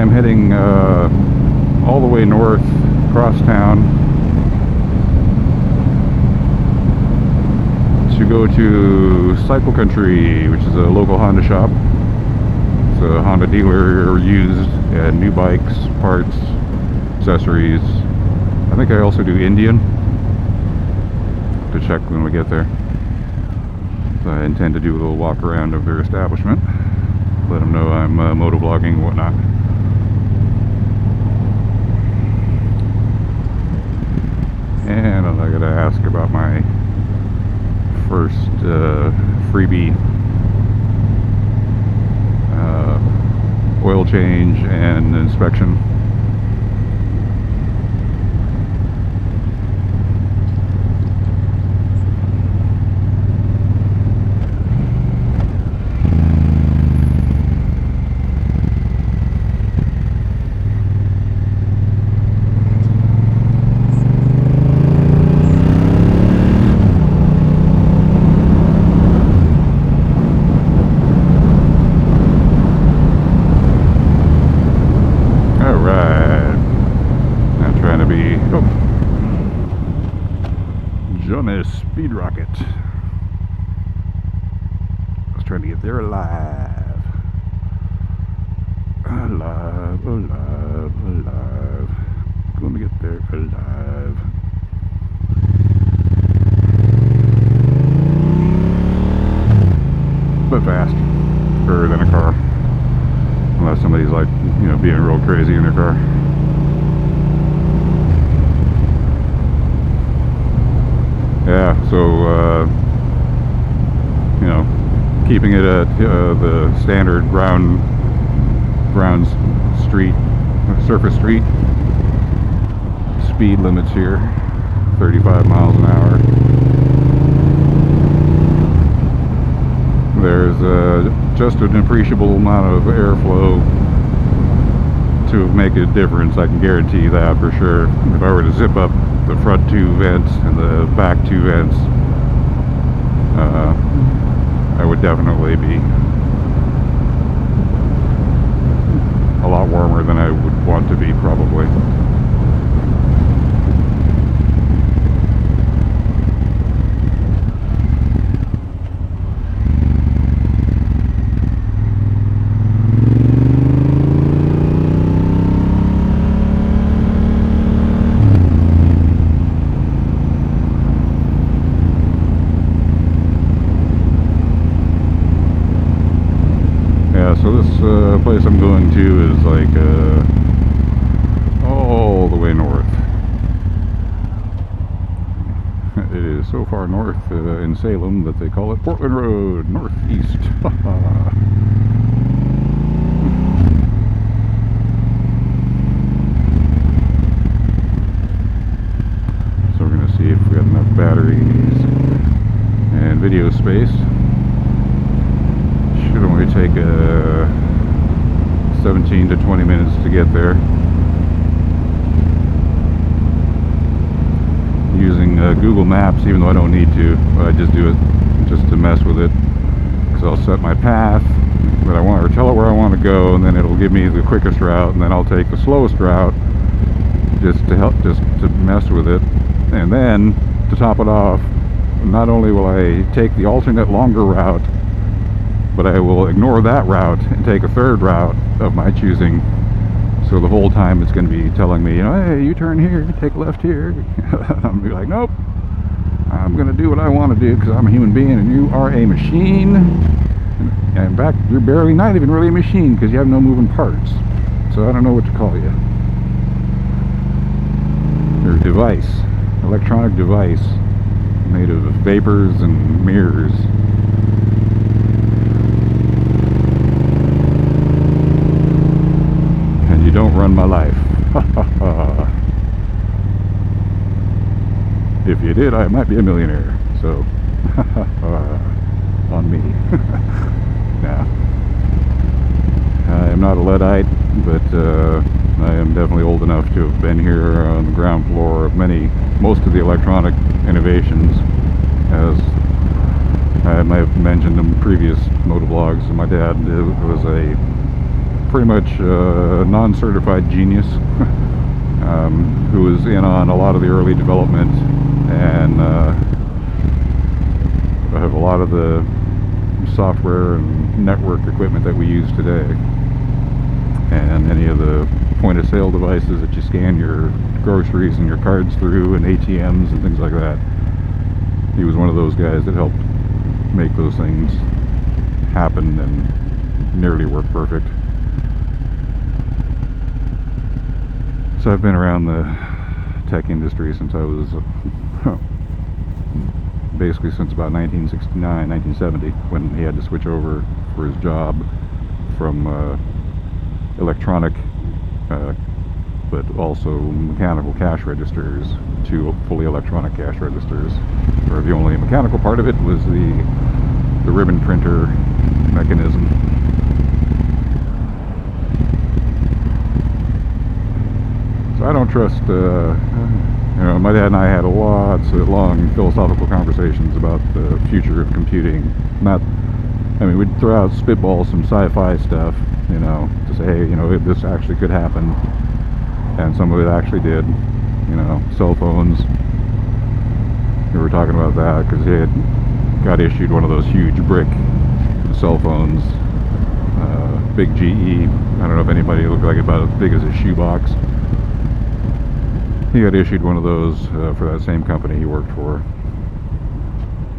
I'm heading all the way north across town to go to Cycle Country, which is a local Honda shop. It's a Honda dealer, used and new bikes, parts, accessories. I think I also do Indian. To check when we get there. So I intend to do a little walk around of their establishment. Let them know I'm motovlogging and whatnot. And I gotta ask about my first freebie oil change and inspection. Speed rocket. I was trying to get there alive. Alive, alive, alive. Gonna get there alive. But faster than a car. Unless somebody's like, you know, being real crazy in their car. Yeah, so, you know, keeping it at the standard ground street, surface street speed limits here, 35 miles an hour. There's just an appreciable amount of airflow to make a difference, I can guarantee that for sure. If I were to zip up the front two vents and the back two vents, I would definitely be a lot warmer than I would want to be, probably. So this place I'm going to is like all the way north. It is so far north in Salem that they call it Portland Road, northeast. So we're going to see if we got enough batteries and video space. Should only take 17 to 20 minutes to get there. Using Google Maps, even though I don't need to, but I just do it just to mess with it. Because I'll set my path that I want, or tell it where I want to go, and then it'll give me the quickest route, and then I'll take the slowest route just to mess with it. And then to top it off, not only will I take the alternate longer route, but I will ignore that route and take a third route of my choosing. So the whole time it's going to be telling me, you know, hey, you turn here, take left here. I'm going to be like, nope, I'm going to do what I want to do because I'm a human being and you are a machine. And in fact, you're barely not even really a machine because you have no moving parts. So I don't know what to call you. Your device, electronic device made of vapors and mirrors. You don't run my life. If you did, I might be a millionaire. So, on me. Nah. I am not a Luddite, but I am definitely old enough to have been here on the ground floor of most of the electronic innovations, as I might have mentioned in previous motovlogs. My dad was a pretty much a non-certified genius who was in on a lot of the early development and of a lot of the software and network equipment that we use today, and any of the point of sale devices that you scan your groceries and your cards through, and ATMs and things like that. He was one of those guys that helped make those things happen and nearly work perfect. So I've been around the tech industry since I was basically since about 1969, 1970, when he had to switch over for his job from electronic but also mechanical cash registers to fully electronic cash registers, where the only mechanical part of it was the ribbon printer mechanism. So I don't trust, you know, my dad and I had lots of long philosophical conversations about the future of computing. I mean, we'd throw out spitball some sci-fi stuff, you know, to say, hey, you know, this actually could happen, and some of it actually did. You know, cell phones. We were talking about that because he had got issued one of those huge brick cell phones, big GE. I don't know if anybody looked like about as big as a shoebox. He got issued one of those for that same company he worked for,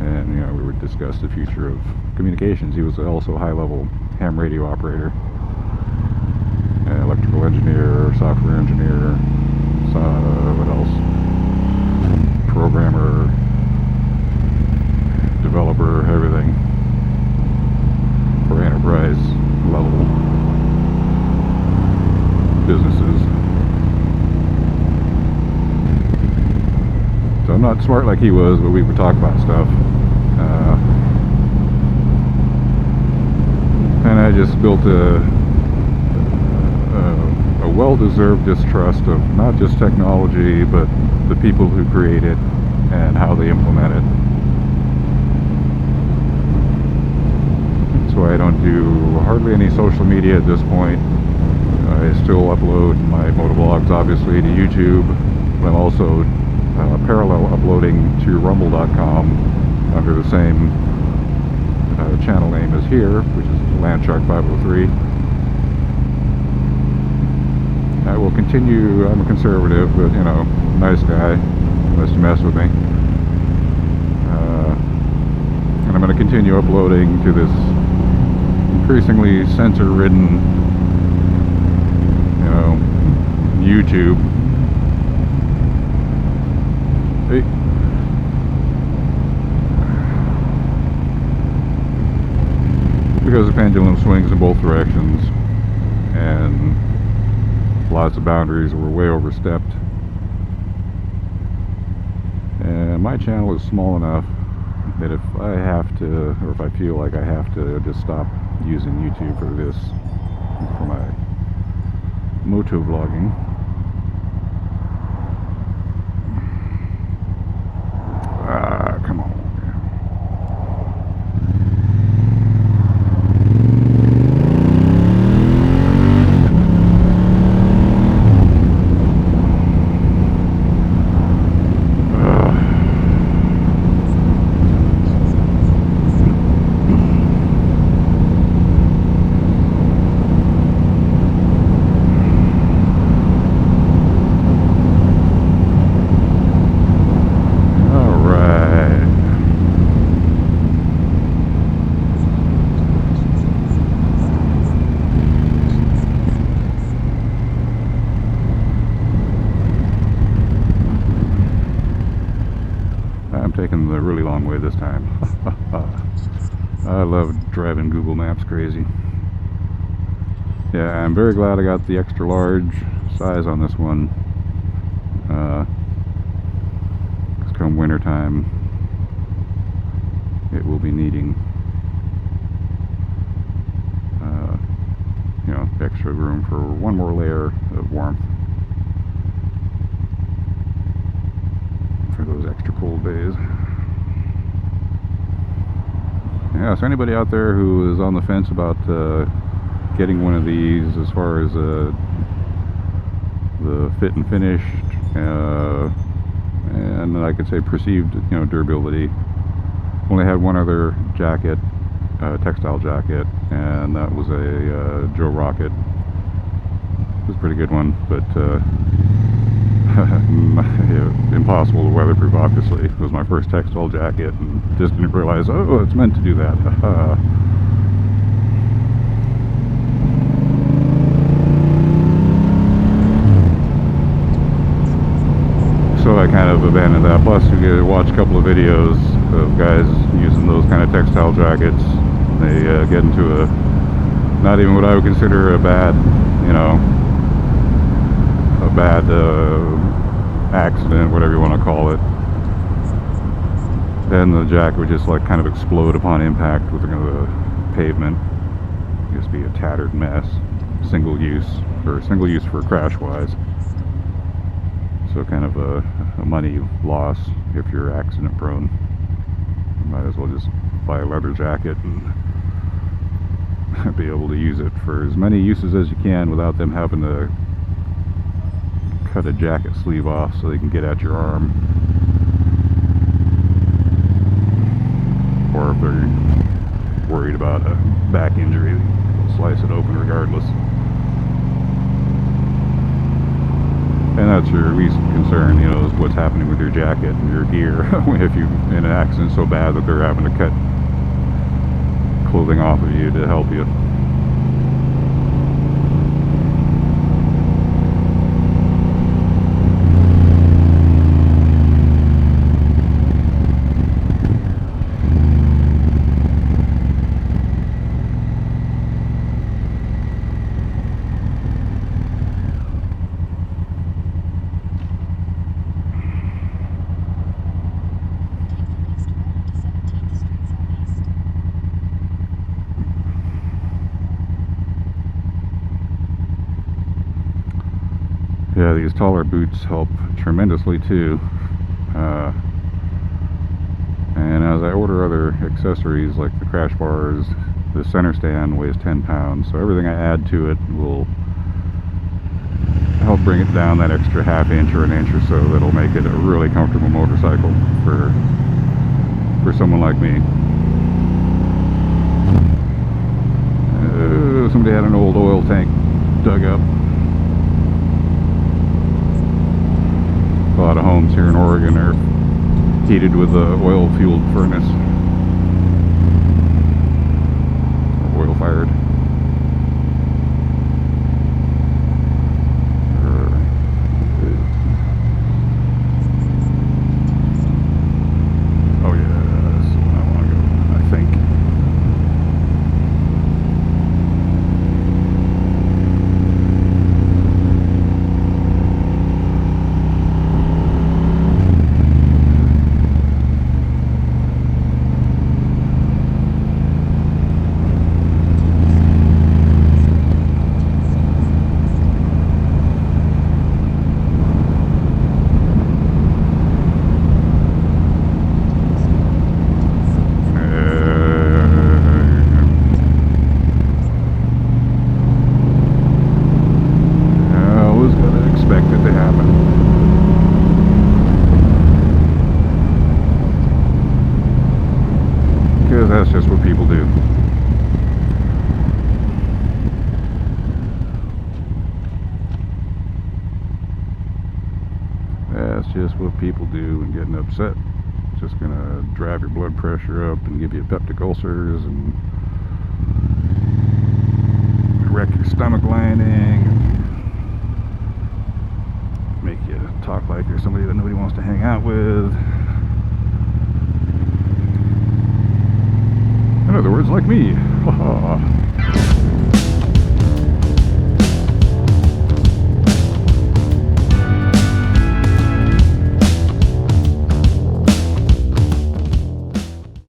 and you know, we would discuss the future of communications. He was also a high-level ham radio operator, electrical engineer, software engineer, what else? Programmer, developer, everything for enterprise level businesses. So I'm not smart like he was, but we would talk about stuff. And I just built a well-deserved distrust of not just technology, but the people who create it and how they implement it. That's why I don't do hardly any social media at this point. I still upload my motovlogs, obviously, to YouTube, but I'm also parallel uploading to rumble.com under the same channel name as here, which is Landshark 503. I will continue. I'm a conservative, but you know, nice guy, nice to mess with me, and I'm going to continue uploading to this increasingly censor-ridden, you know, YouTube. Hey. Because the pendulum swings in both directions, and lots of boundaries were way overstepped. And my channel is small enough that if I have to, or if I feel like I have to just stop using YouTube for this, for my motovlogging, come on. Taking the really long way this time. I love driving Google Maps crazy. Yeah, I'm very glad I got the extra large size on this one. Because come winter time, it will be needing you know, extra room for one more layer of warmth for those extra cold days. Yeah, so anybody out there who is on the fence about getting one of these as far as the fit and finish, and I could say perceived, durability. Only had one other jacket, textile jacket, and that was a Joe Rocket. It was a pretty good one, but impossible to weatherproof, obviously. It was my first textile jacket, and just didn't realize, oh, it's meant to do that. So I kind of abandoned that. Plus, you get to watch a couple of videos of guys using those kind of textile jackets. They get into a, not even what I would consider a bad, accident, whatever you want to call it. Then the jacket would just like kind of explode upon impact with the pavement. Just be a tattered mess. Single use for crash wise. So kind of a money loss if you're accident prone. You might as well just buy a leather jacket and be able to use it for as many uses as you can without them having to cut a jacket sleeve off so they can get at your arm. Or if they're worried about a back injury, they'll slice it open regardless. And that's your least concern, is what's happening with your jacket and your gear. If you're in an accident so bad that they're having to cut clothing off of you to help you. Yeah, these taller boots help tremendously too. And as I order other accessories like the crash bars, the center stand weighs 10 pounds, so everything I add to it will help bring it down that extra half inch or an inch or so. That'll make it a really comfortable motorcycle for someone like me. Somebody had an old oil tank dug up. A lot of homes here in Oregon are heated with a oil-fueled furnace, or oil-fired. Oh yeah, that's the one I want to go, I think. That's just what people do. That's just what people do, and getting upset. It's just gonna drive your blood pressure up and give you peptic ulcers and wreck your stomach lining and make you talk like you're somebody that nobody wants to hang out with. In other words, like me.